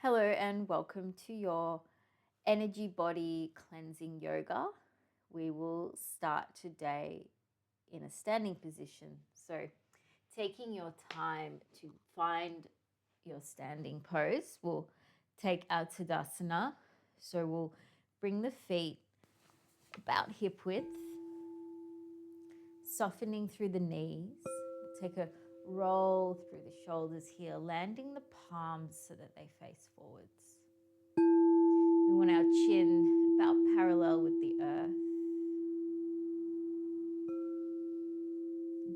Hello and welcome to your energy body cleansing yoga. We will start today in a standing position. So, taking your time to find your standing pose, we'll take our Tadasana. So, we'll bring the feet about hip width, softening through the knees. We'll take a roll through the shoulders here, landing the palms so that they face forwards. We want our chin about parallel with the earth.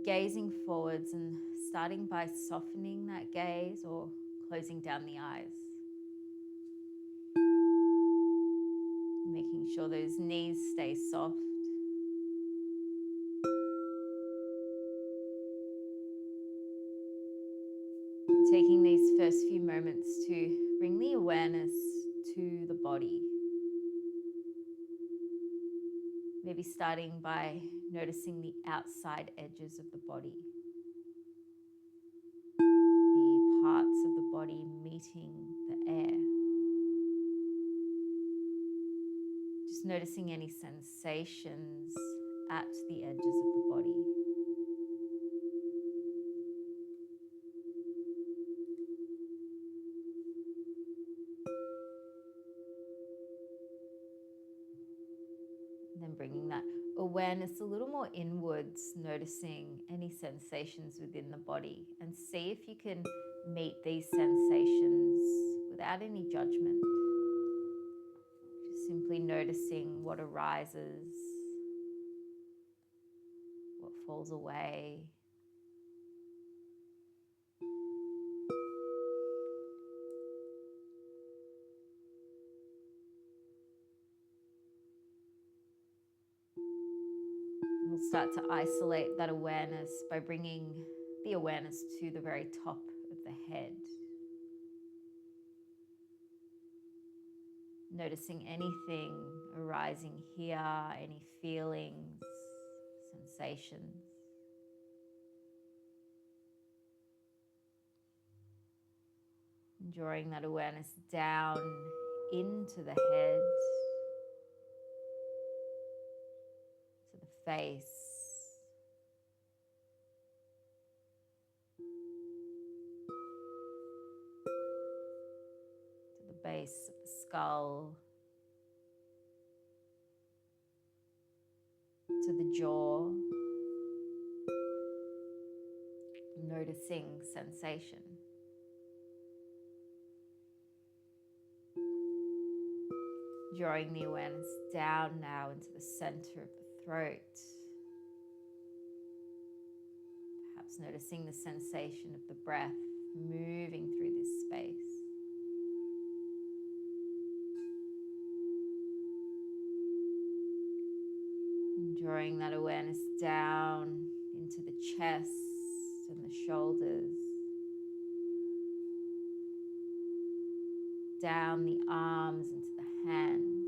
Gazing forwards and starting by softening that gaze or closing down the eyes. Making sure those knees stay soft. Taking these first few moments to bring the awareness to the body. Maybe starting by noticing the outside edges of the body. The parts of the body meeting the air. Just noticing any sensations at the edges of the body. And then bringing that awareness a little more inwards, noticing any sensations within the body, and see if you can meet these sensations without any judgment. Just simply noticing what arises, what falls away. We'll start to isolate that awareness by bringing the awareness to the very top of the head. Noticing anything arising here, any feelings, sensations. And drawing that awareness down into the head, to the face, to the base of the skull, to the jaw, noticing sensation. Drawing the awareness down now into the center of the throat. Perhaps noticing the sensation of the breath moving through this space. And drawing that awareness down into the chest and the shoulders. Down the arms into the hands.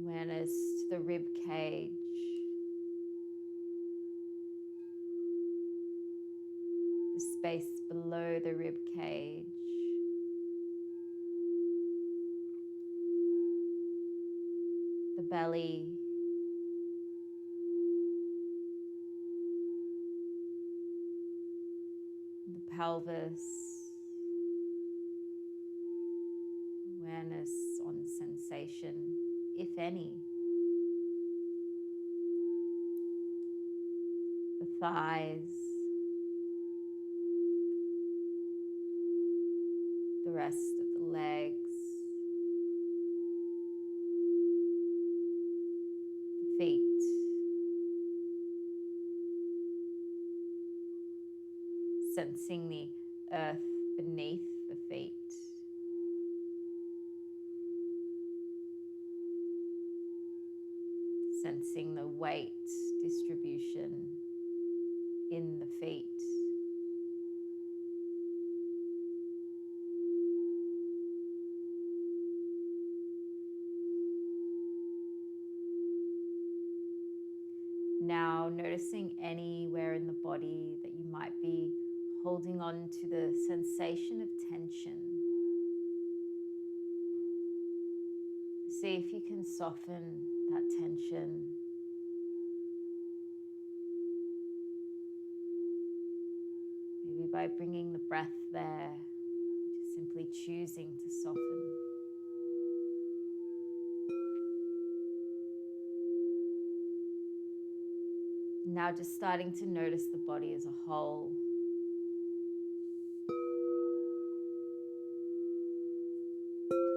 Awareness to the rib cage. The space below the rib cage. The belly. The pelvis. Awareness on sensation, if any. The thighs. The rest of the legs. The feet. Sensing the earth beneath the feet. Sensing the weight distribution in the feet. Now noticing anywhere in the body that you might be holding on to the sensation of tension. See if you can soften that tension. Maybe by bringing the breath there, just simply choosing to soften. Now just starting to notice the body as a whole.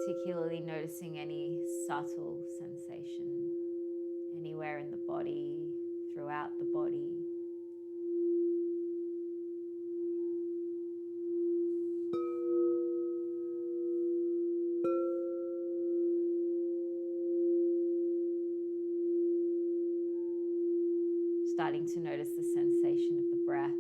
Particularly noticing any subtle sensation anywhere in the body, throughout the body. Starting to notice the sensation of the breath.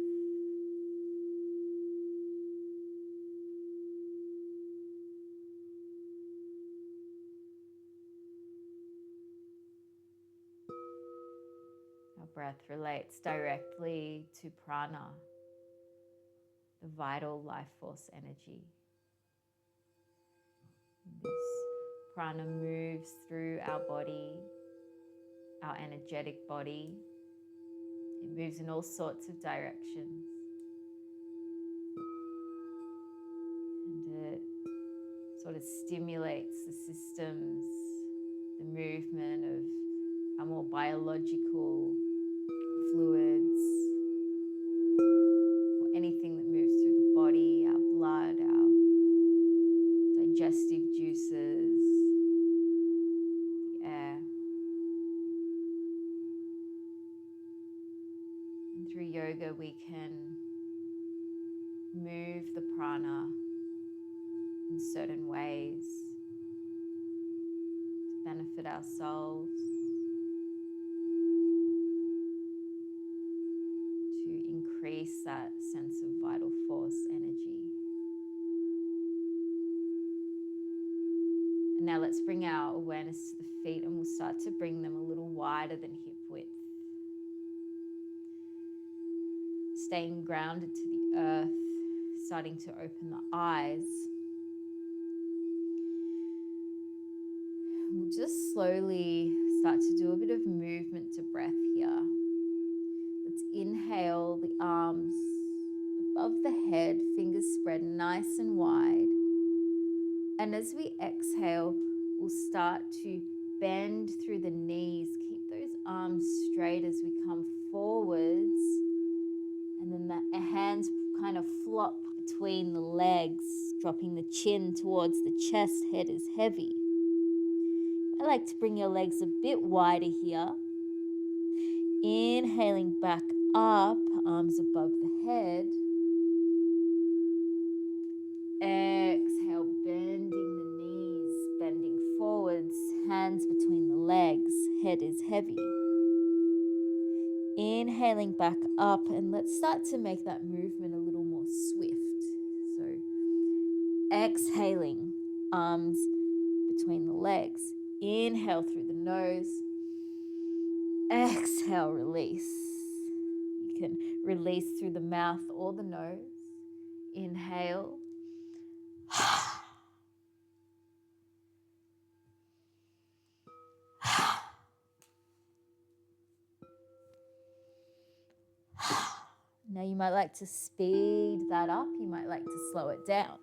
Our breath relates directly to prana, the vital life force energy. This prana moves through our body, our energetic body. It moves in all sorts of directions. And it sort of stimulates the systems, the movement of our more biological fluids, or anything that moves through the body, our blood, our digestive juices, the air. And through yoga, we can move the prana in certain ways to benefit ourselves, to increase that sense of vital force energy. And now let's bring our awareness to the feet, and we'll start to bring them a little wider than hip width. Staying grounded to the earth, starting to open the eyes. We'll just slowly start to do a bit of movement to breath here. Let's inhale the arms above the head, fingers spread nice and wide. And as we exhale, we'll start to bend through the knees. Keep those arms straight as we come forwards. And then the hands kind of flop between the legs, dropping the chin towards the chest. Head is heavy. I like to bring your legs a bit wider here. Inhaling back up, arms above the head. Exhale, bending the knees, bending forwards, hands between the legs, head is heavy. Inhaling back up, and let's start to make that movement a little more swift. So exhaling, arms between the legs. Inhale through the nose. Exhale, release. You can release through the mouth or the nose. Inhale. Now you might like to speed that up. You might like to slow it down.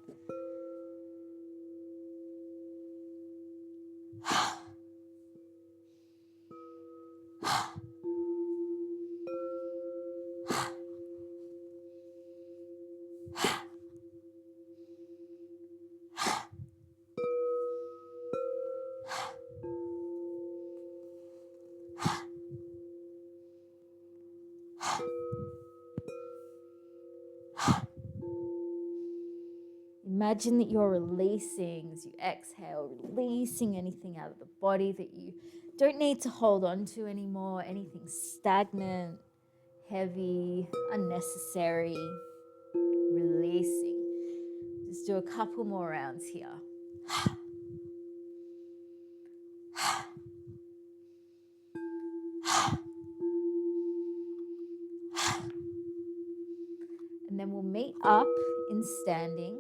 Imagine that you're releasing as you exhale, releasing anything out of the body that you don't need to hold on to anymore, anything stagnant, heavy, unnecessary, releasing. Just do a couple more rounds here. And then we'll meet up in standing,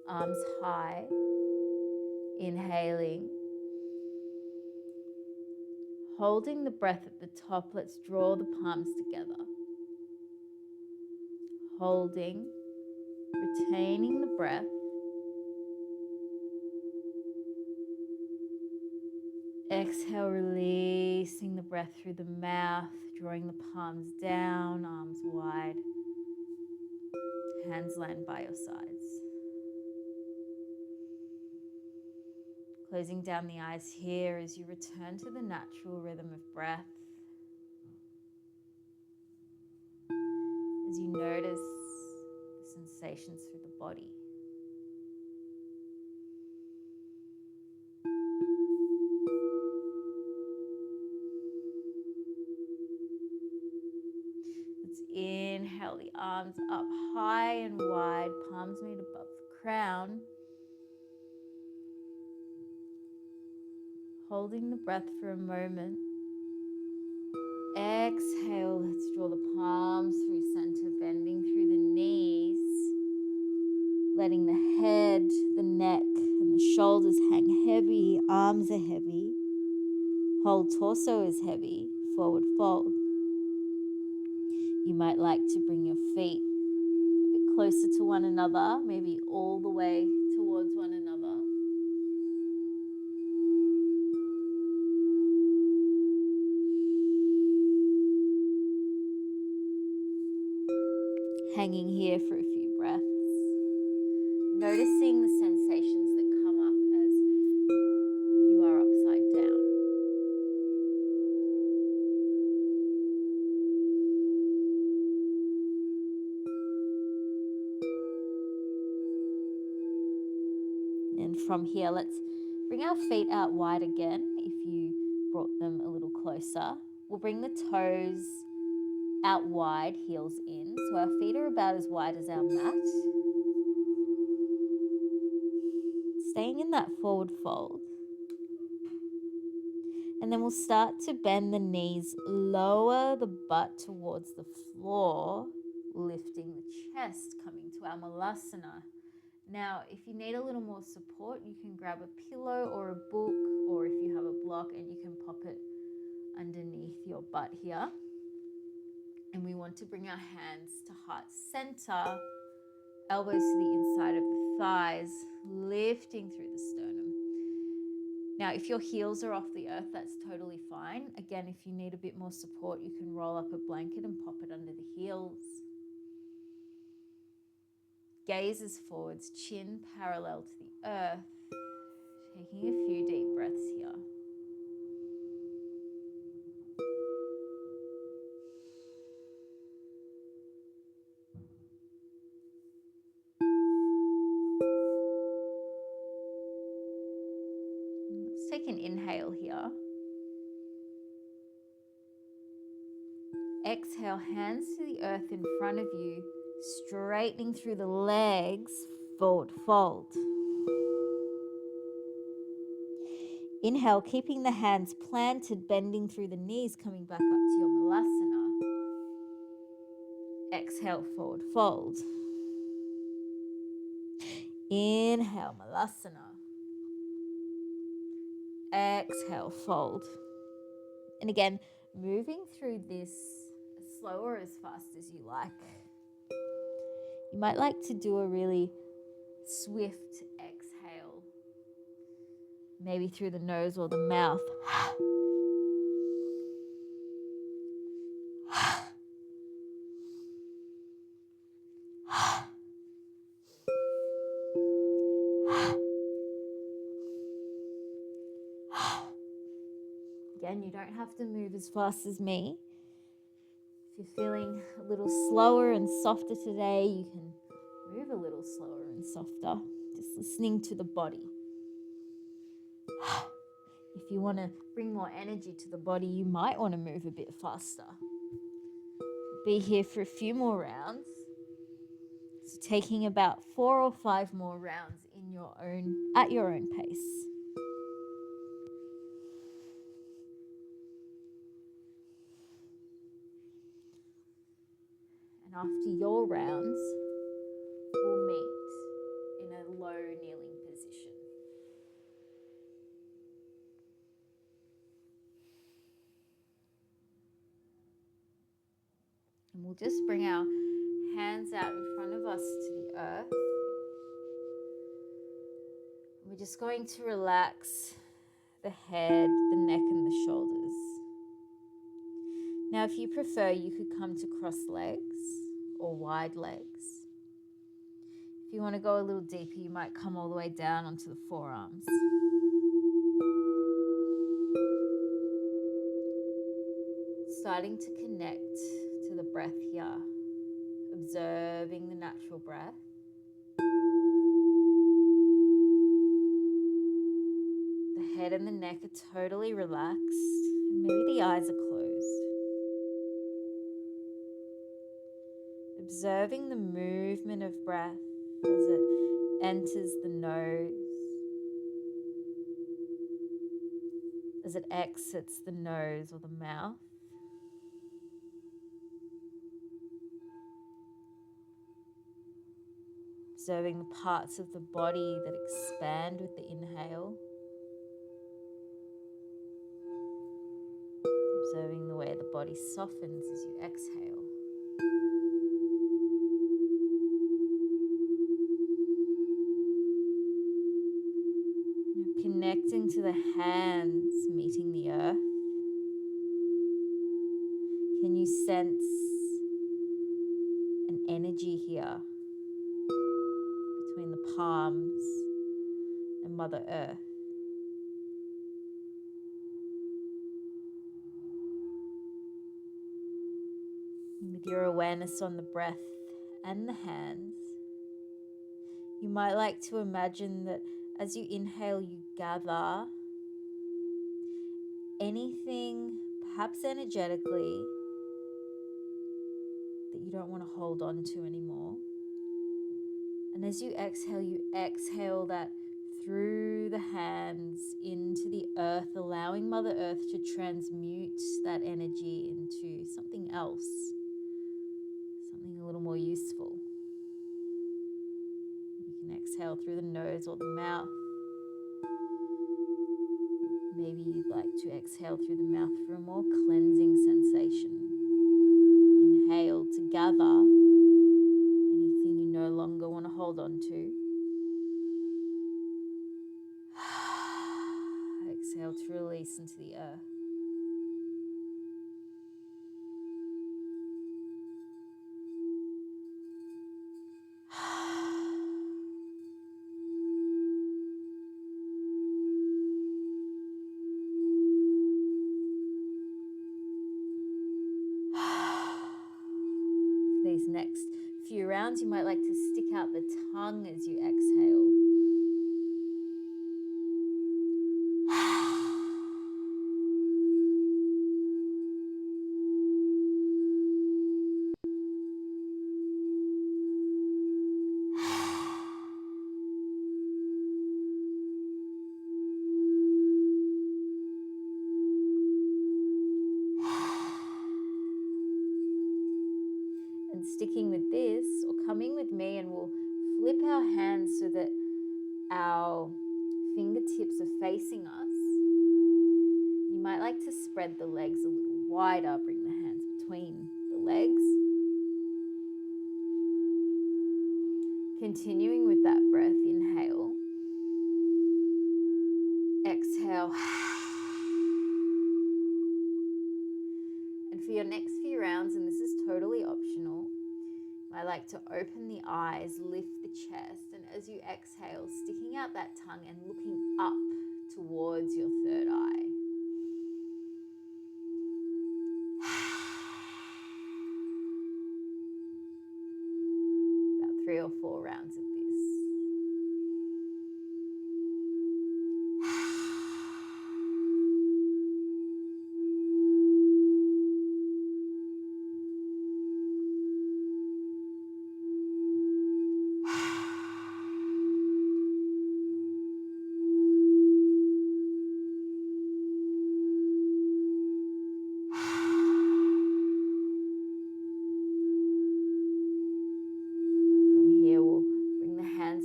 arms high, inhaling. Holding the breath at the top, let's draw the palms together. Holding, retaining the breath. Exhale, releasing the breath through the mouth, drawing the palms down, arms wide. Hands land by your sides. Closing down the eyes here as you return to the natural rhythm of breath. As you notice the sensations through the body. Let's inhale the arms up high and wide, palms meet above the crown. Holding the breath for a moment. Exhale, let's draw the palms through center, bending through the knees. Letting the head, the neck, and the shoulders hang heavy, arms are heavy. Whole torso is heavy, forward fold. You might like to bring your feet a bit closer to one another, maybe all the way towards one another. Hanging here for a few breaths. Noticing the sensations that come up as you are upside down. And from here, let's bring our feet out wide again if you brought them a little closer. We'll bring the toes out wide, heels in. So our feet are about as wide as our mat. Staying in that forward fold. And then we'll start to bend the knees, lower the butt towards the floor, lifting the chest, coming to our malasana. Now, if you need a little more support, you can grab a pillow or a book, or if you have a block, and you can pop it underneath your butt here. And we want to bring our hands to heart center, elbows to the inside of the thighs, lifting through the sternum. Now, if your heels are off the earth, that's totally fine. Again, if you need a bit more support, you can roll up a blanket and pop it under the heels. Gazes forwards, chin parallel to the earth. Taking a few deep breaths here. Let's take an inhale here. Exhale, hands to the earth in front of you, straightening through the legs, forward fold. Inhale, keeping the hands planted, bending through the knees, coming back up to your malasana. Exhale, forward fold. Inhale, malasana. Exhale, fold. And again, moving through this as slow or as fast as you like. You might like to do a really swift exhale, maybe through the nose or the mouth. Again, you don't have to move as fast as me. If you're feeling a little slower and softer today, you can move a little slower and softer, just listening to the body. If you want to bring more energy to the body, you might want to move a bit faster. Be here for a few more rounds. So taking about 4 or 5 more rounds at your own pace. And after your rounds, And we'll just bring our hands out in front of us to the earth. We're just going to relax the head, the neck, and the shoulders. Now, if you prefer, you could come to cross legs or wide legs. If you want to go a little deeper, you might come all the way down onto the forearms. Starting to connect to the breath here, observing the natural breath. The head and the neck are totally relaxed, and maybe the eyes are closed. Observing the movement of breath as it enters the nose, as it exits the nose or the mouth. Observing the parts of the body that expand with the inhale. Observing the way the body softens as you exhale. Now connecting to the hands meeting the earth. Can you sense an energy here between the palms and Mother Earth? And with your awareness on the breath and the hands, you might like to imagine that as you inhale, you gather anything, perhaps energetically, that you don't want to hold on to anymore. And as you exhale that through the hands into the earth, allowing Mother Earth to transmute that energy into something else, something a little more useful. You can exhale through the nose or the mouth. Maybe you'd like to exhale through the mouth for a more cleansing sensation. Inhale to gather anything you no longer want to hold on to. Exhale to release into the earth. These next few rounds, you might like to stick out the tongue as you exhale. And sticking with this, or coming with me, and we'll flip our hands so that our fingertips are facing us. You might like to spread the legs a little wider, bring the hands between the legs. Continuing with that breath, inhale, exhale. And for your next few rounds, and this is totally optional, I like to open the eyes, lift the chest, and as you exhale, sticking out that tongue and looking up towards your third eye. About 3 or 4 rounds of this.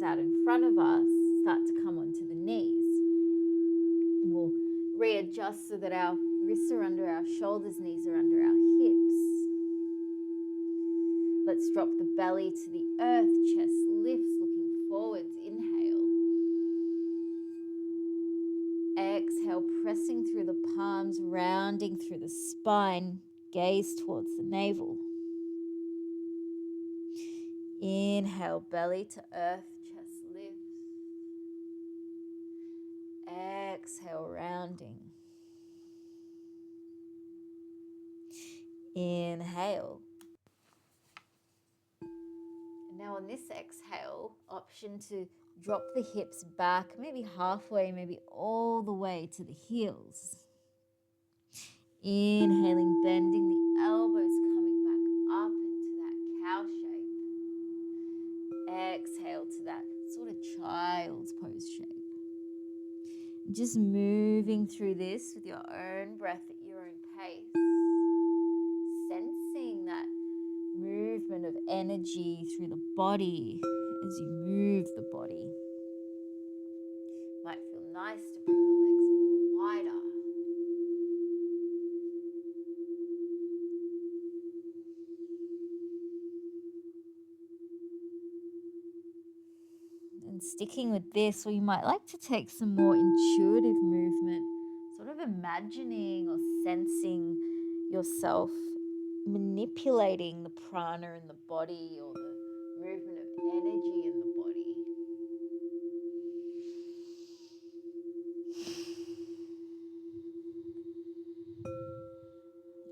Out in front of us, start to come onto the knees. And we'll readjust so that our wrists are under our shoulders, knees are under our hips. Let's drop the belly to the earth, chest lifts, looking forwards. Inhale. Exhale, pressing through the palms, rounding through the spine, gaze towards the navel. Inhale, belly to earth, chest lifts. Exhale, rounding. Inhale. And now on this exhale, option to drop the hips back, maybe halfway, maybe all the way to the heels. Inhaling, bending the elbows, coming back up into that cow shape. Exhale to that sort of child's pose shape. Just moving through this with your own breath at your own pace. Sensing that movement of energy through the body as you move the body. Might feel nice to bring the legs a little wider. And sticking with this, or you might like to take some more intuitive movement, sort of imagining or sensing yourself manipulating the prana in the body or the movement of energy in the body.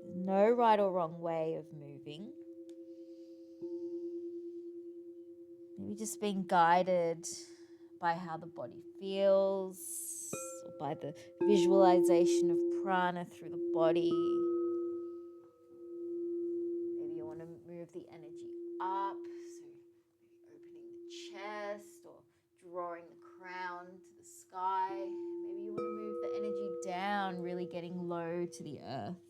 There's no right or wrong way of moving. Maybe just being guided by how the body feels, or by the visualization of prana through the body. Maybe you want to move the energy up, so maybe opening the chest or drawing the crown to the sky. Maybe you want to move the energy down, really getting low to the earth.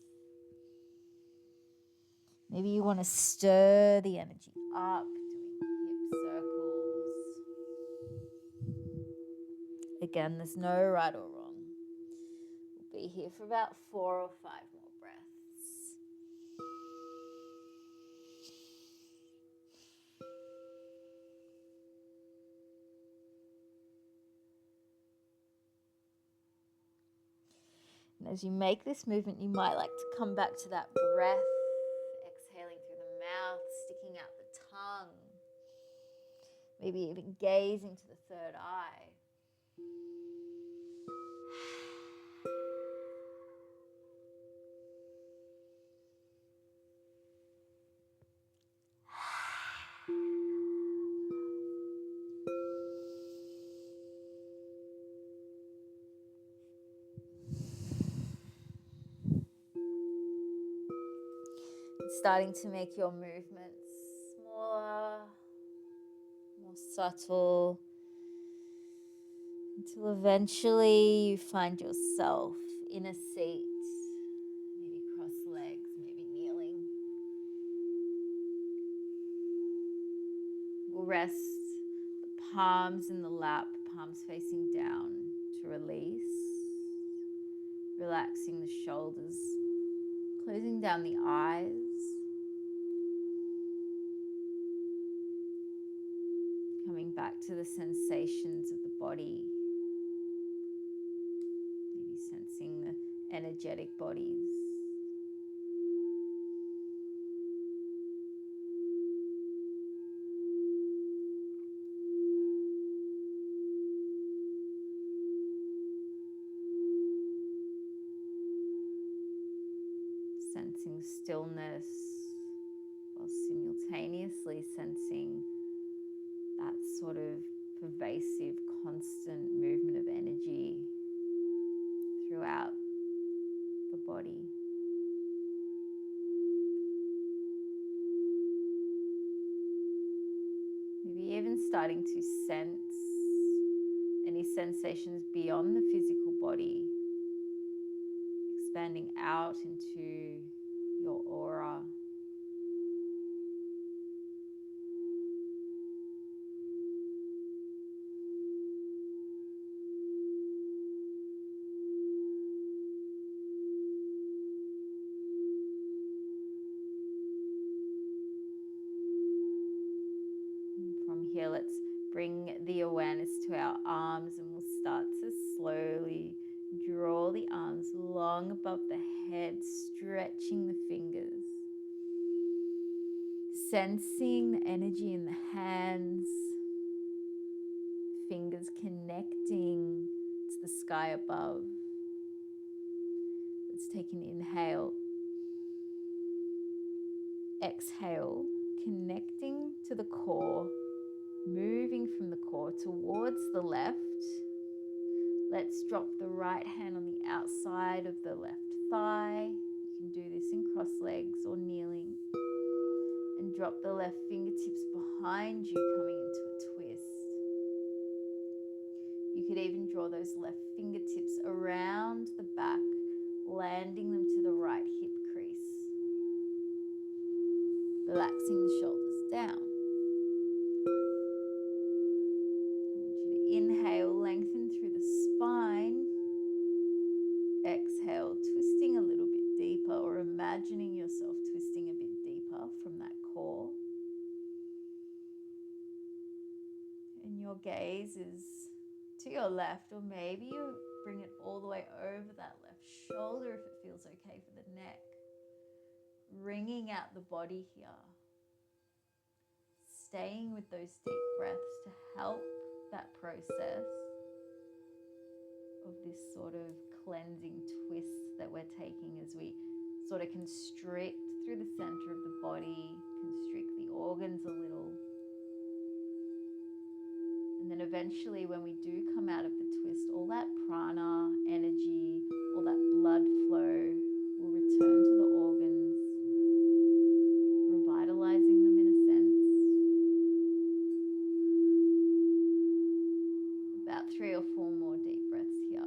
Maybe you want to stir the energy up, doing hip circles. Again, there's no right or wrong. We'll be here for about 4 or 5 more breaths. And as you make this movement, you might like to come back to that breath, exhaling through the mouth, sticking out the tongue, maybe even gazing to the third eye. Starting to make your movements smaller, more subtle, until eventually you find yourself in a seat, maybe cross legs, maybe kneeling. We'll rest the palms in the lap, palms facing down to release, relaxing the shoulders, closing down the eyes. Coming back to the sensations of the body, maybe sensing the energetic bodies. Sensing stillness while simultaneously sensing that sort of pervasive, constant movement of energy throughout the body. Maybe even starting to sense any sensations beyond the physical body, expanding out into your aura. So let's bring the awareness to our arms, and we'll start to slowly draw the arms long above the head, stretching the fingers. Sensing the energy in the hands, fingers connecting to the sky above. Let's take an inhale. Exhale, connecting to the core, moving from the core towards the left. Let's drop the right hand on the outside of the left thigh. You can do this in cross legs or kneeling. And drop the left fingertips behind you, coming into a twist. You could even draw those left fingertips around the back, landing them to the right hip crease. Relaxing the shoulders down. I want you to inhale, lengthen through the spine. Exhale, twisting a little bit deeper, or imagining yourself twisting a bit deeper from that core. And your gaze is to your left, or maybe you bring it all the way over that left shoulder if it feels okay for the neck. Wringing out the body here. Staying with those deep breaths to help that process of this sort of cleansing twist that we're taking as we sort of constrict through the center of the body, constrict the organs a little. And then eventually when we do come out of the twist, all that prana energy, all that blood flow will return to the organs, revitalizing them in a sense. About 3 or 4 more deep breaths here.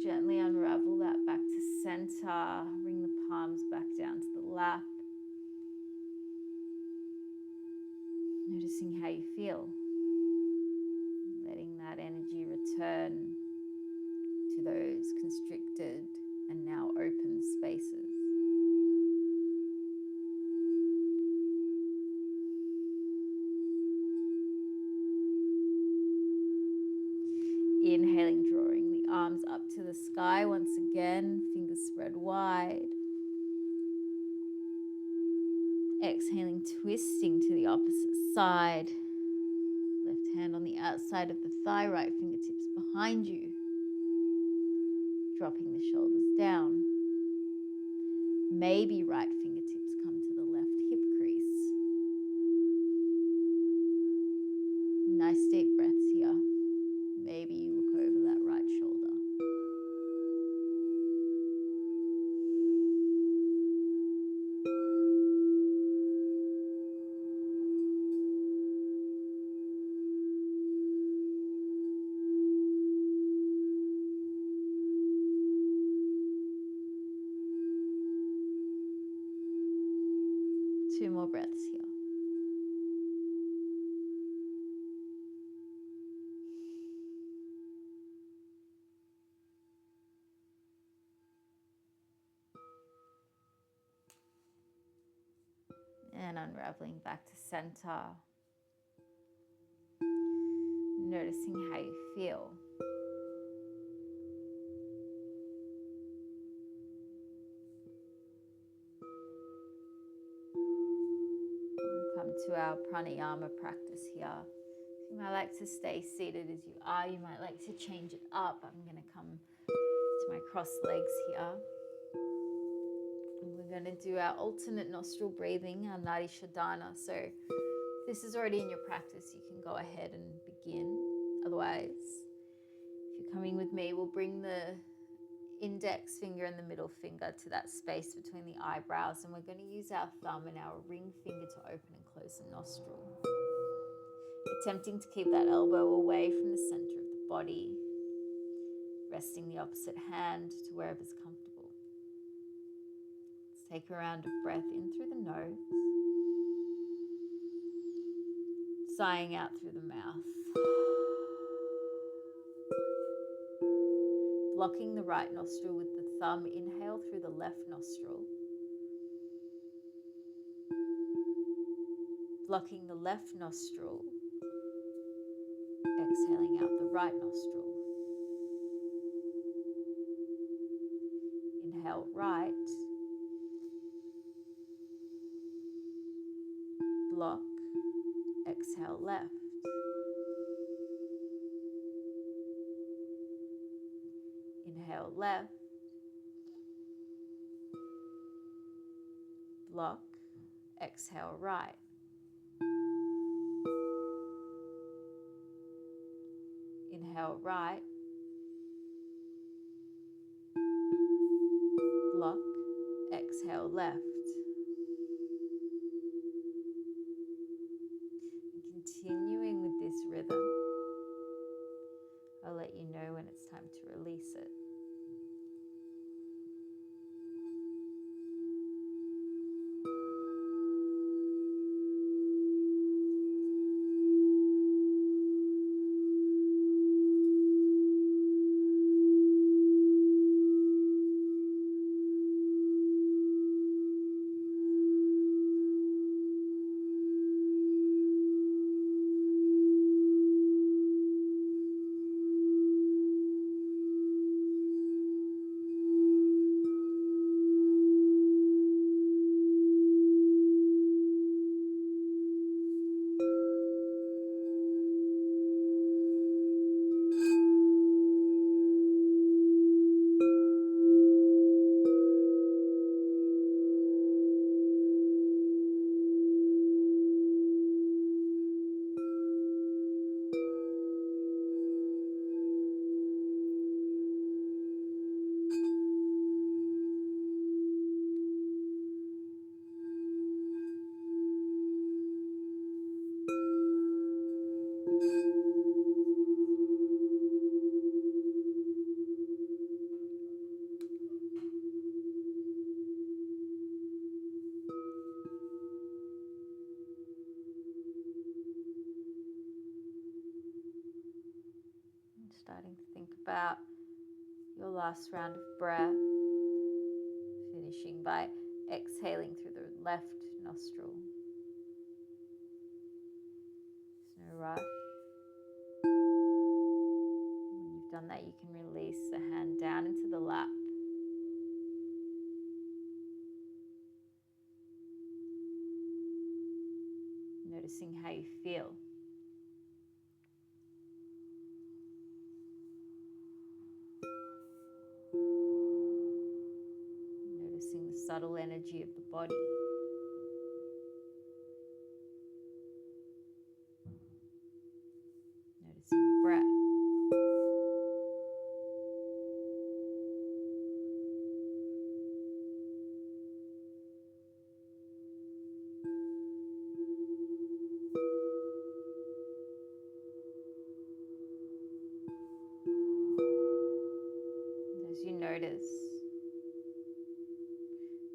Gently unravel that back to center. Bring the palms back down to the lap. Noticing how you feel. Letting that energy return to those constricted and now open spaces. Inhaling, drawing the arms up to the sky once again, fingers spread wide. Exhaling, twisting to the opposite side. Left hand on the outside of the thigh, right fingertips behind you. Dropping the shoulders down. Maybe right fingertips come to the left hip crease. Nice deep breaths here. Maybe you look over that right shoulder. Two more breaths here. And unraveling back to center. Noticing how you feel. We'll come to our pranayama practice here. You might like to stay seated as you are. You might like to change it up. I'm going to come to my cross legs here. We're going to do our alternate nostril breathing, our Nadi Shodhana. So if this is already in your practice, you can go ahead and begin. Otherwise, if you're coming with me, we'll bring the index finger and the middle finger to that space between the eyebrows, and we're going to use our thumb and our ring finger to open and close the nostril. Attempting to keep that elbow away from the center of the body. resting the opposite hand to wherever's comfortable. Let's take a round of breath in through the nose, sighing out through the mouth. Blocking the right nostril with the thumb, inhale through the left nostril. Blocking the left nostril, exhaling out the right nostril. Inhale right, block, exhale left. Inhale left, block, exhale right. Inhale right, block, exhale left. And continuing with this rhythm, I'll let you know when it's time to release it. Starting to think about your last round of breath, finishing by exhaling through the left nostril. There's no rush. When you've done that, you can release the hand down into the lap. Noticing how you feel. Noticing the subtle energy of the body. Noticing the breath. And as you notice,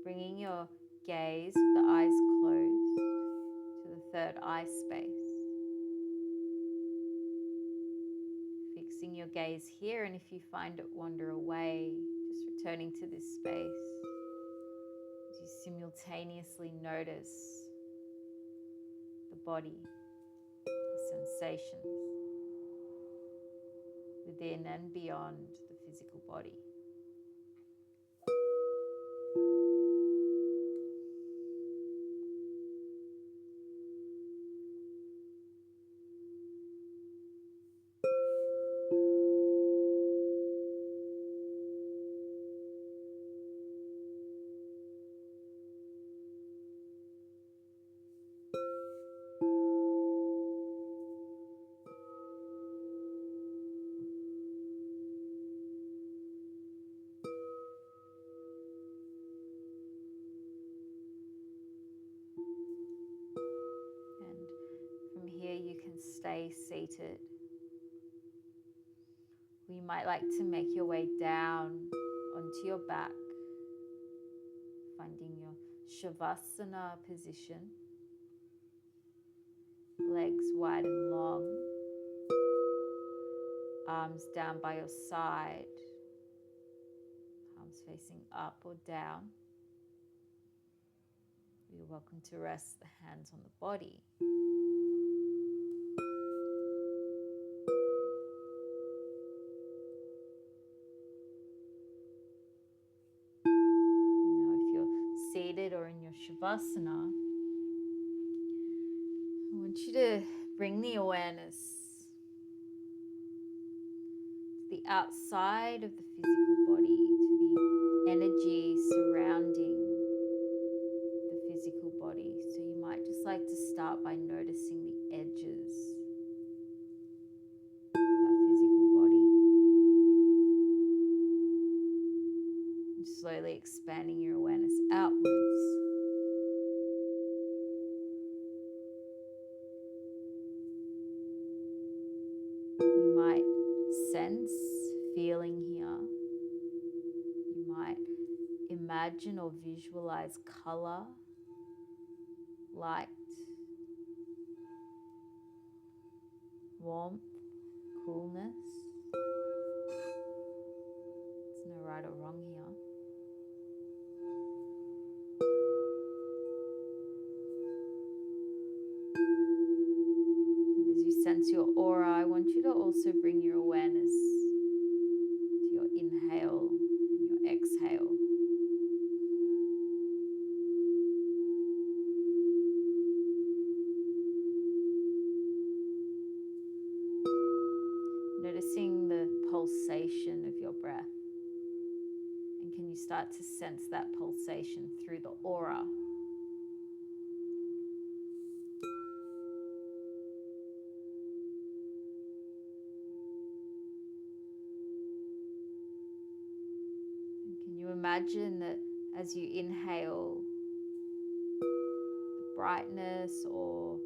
bringing your gaze with the eyes closed to the third eye space. Fixing your gaze here, and if you find it wander away, just returning to this space as you simultaneously notice the body, the sensations within and beyond the physical body. From here you can stay seated, You might like to make your way down onto your back, finding your shavasana position. Legs wide and long, arms down by your side, palms facing up or down. You're welcome to rest the hands on the body. Now, if you're seated or in your shavasana, I want you to bring the awareness to the outside of the physical body, to the energy surrounding the physical body. So you might just like to start by noticing the edges of that physical body. And slowly expanding your awareness outwards. You might sense feeling here. You might imagine or visualize color, light, warmth, coolness. There's no right or wrong here. And as you sense your aura, I want you to also bring your awareness to your inhale and your exhale. Noticing the pulsation of your breath. And can you start to sense that pulsation through the aura? And can you imagine that as you inhale, the brightness or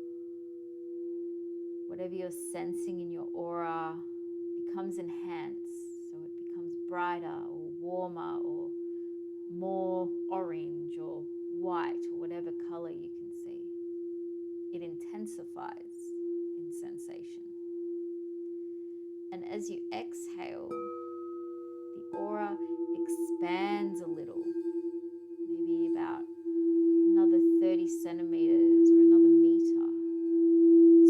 whatever you're sensing in your aura becomes enhanced, so it becomes brighter or warmer or more orange or white or whatever color you can see. It intensifies in sensation. And as you exhale, the aura expands a little, maybe about another 30 centimeters or another meter,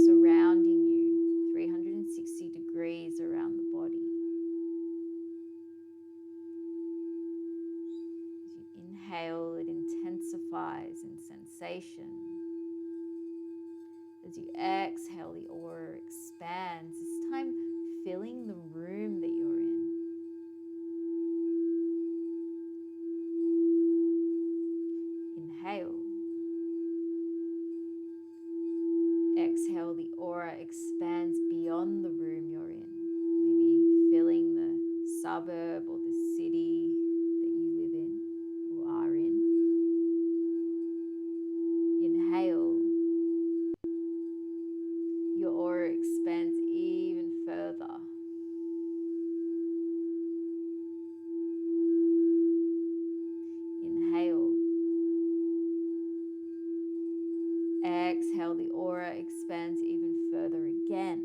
surrounding you 360 degrees around the body. As you inhale, it intensifies in sensation. As you exhale, the aura expands, this time filling the room that you're in. Inhale. Exhale, the aura expands beyond the room you're in, maybe filling the suburb or the city that you live in or are in. Inhale, your aura expands even further. Inhale. Exhale, the aura expands even further again.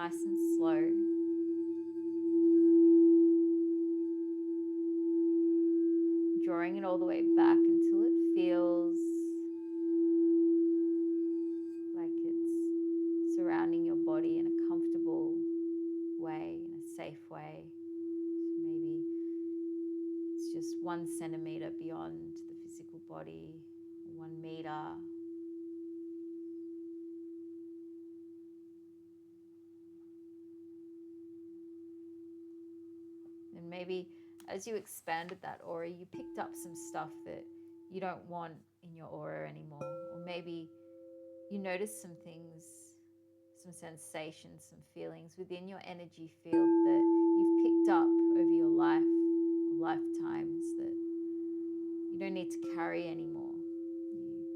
nice and slow. Drawing it all the way back until it feels like it's surrounding your body in a comfortable way, in a safe way. So maybe it's just 1 centimeter beyond the physical body, 1 meter. And maybe as you expanded that aura, you picked up some stuff that you don't want in your aura anymore. Or maybe you noticed some things, some sensations, some feelings within your energy field that you've picked up over your life or lifetimes that you don't need to carry anymore. You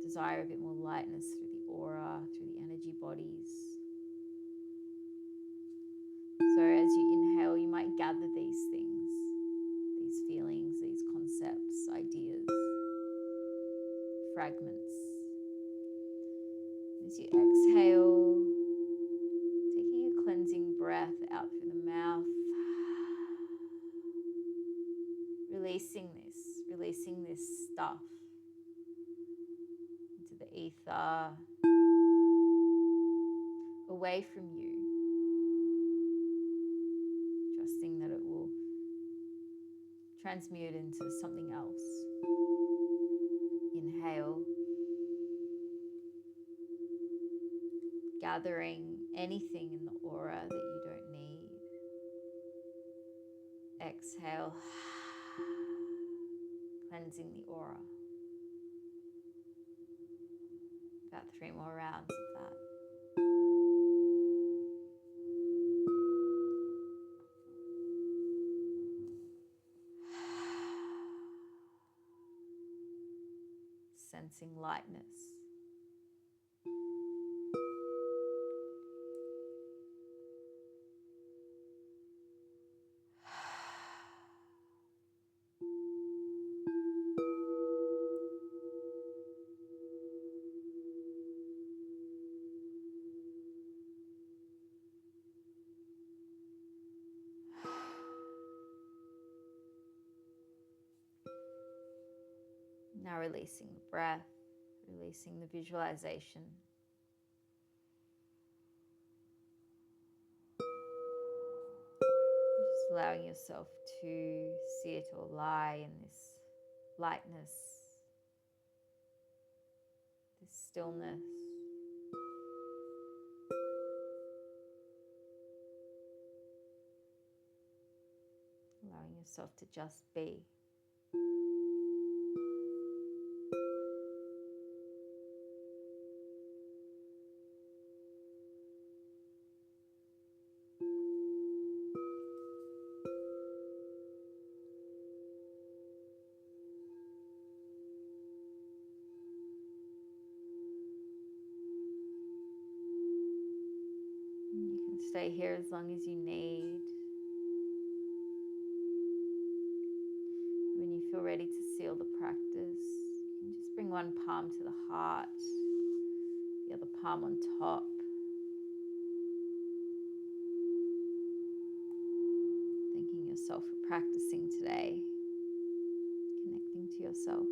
desire a bit more lightness through the aura, through the energy bodies. So as you inhale, you might gather these things, these feelings, these concepts, ideas, fragments. As you exhale, taking a cleansing breath out through the mouth, releasing this stuff into the ether, away from you, trusting that it will transmute into something else. Inhale, gathering anything in the aura that you don't need. Exhale, cleansing the aura. About 3 more rounds of that. Sensing lightness. Now releasing the breath, releasing the visualization. Just allowing yourself to sit or lie in this lightness, this stillness. Allowing yourself to just be. You can stay here as long as you need. When you feel ready to seal the practice, you can just bring one palm to the heart, the other palm on top. Thanking yourself for practicing today, connecting to yourself.